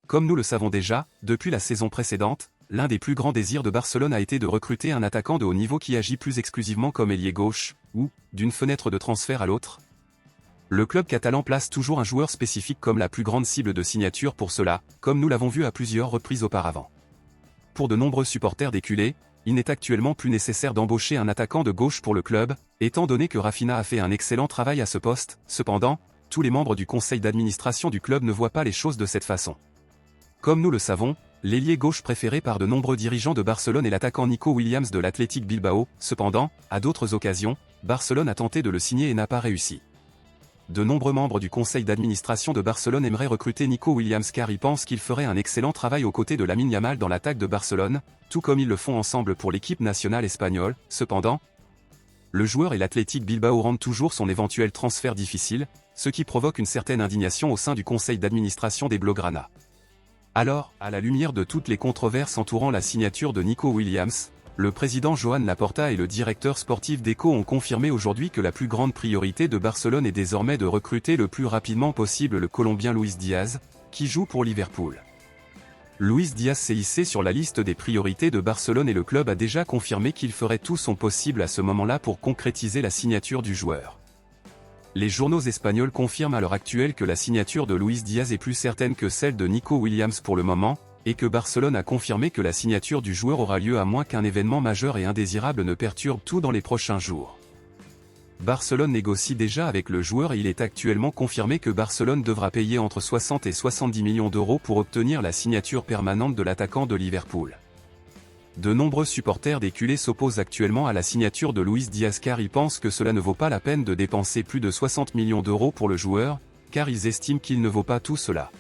Comme nous le savons déjà, depuis la saison précédente, l'un des plus grands désirs de Barcelone a été de recruter un attaquant de haut niveau qui agit plus exclusivement comme ailier gauche, ou, d'une fenêtre de transfert à l'autre. Le club catalan place toujours un joueur spécifique comme la plus grande cible de signature pour cela, comme nous l'avons vu à plusieurs reprises auparavant. Pour de nombreux supporters des culés, il n'est actuellement plus nécessaire d'embaucher un attaquant de gauche pour le club, étant donné que Rafinha a fait un excellent travail à ce poste. Cependant, tous les membres du conseil d'administration du club ne voient pas les choses de cette façon. Comme nous le savons, l'ailier gauche préféré par de nombreux dirigeants de Barcelone est l'attaquant Nico Williams de l'Athletic Bilbao. Cependant, à d'autres occasions, Barcelone a tenté de le signer et n'a pas réussi. De nombreux membres du conseil d'administration de Barcelone aimeraient recruter Nico Williams car ils pensent qu'il ferait un excellent travail aux côtés de Lamine Yamal dans l'attaque de Barcelone, tout comme ils le font ensemble pour l'équipe nationale espagnole. Cependant, le joueur et l'Athletic Bilbao rendent toujours son éventuel transfert difficile, ce qui provoque une certaine indignation au sein du conseil d'administration des Blaugrana. Alors, à la lumière de toutes les controverses entourant la signature de Nico Williams, le président Joan Laporta et le directeur sportif d'Eco ont confirmé aujourd'hui que la plus grande priorité de Barcelone est désormais de recruter le plus rapidement possible le Colombien Luis Diaz, qui joue pour Liverpool. Luis Diaz s'est hissé sur la liste des priorités de Barcelone et le club a déjà confirmé qu'il ferait tout son possible à ce moment-là pour concrétiser la signature du joueur. Les journaux espagnols confirment à l'heure actuelle que la signature de Luis Diaz est plus certaine que celle de Nico Williams pour le moment, et que Barcelone a confirmé que la signature du joueur aura lieu à moins qu'un événement majeur et indésirable ne perturbe tout dans les prochains jours. Barcelone négocie déjà avec le joueur et il est actuellement confirmé que Barcelone devra payer entre 60 et 70 millions d'euros pour obtenir la signature permanente de l'attaquant de Liverpool. De nombreux supporters des culés s'opposent actuellement à la signature de Luis Diaz car ils pensent que cela ne vaut pas la peine de dépenser plus de 60 millions d'euros pour le joueur, car ils estiment qu'il ne vaut pas tout cela.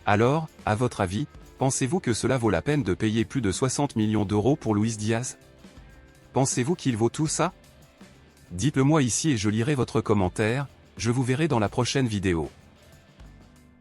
Alors, à votre avis, pensez-vous que cela vaut la peine de payer plus de 60 millions d'euros pour Luis Diaz? Pensez-vous qu'il vaut tout ça? Dites-le moi ici et je lirai votre commentaire, je vous verrai dans la prochaine vidéo.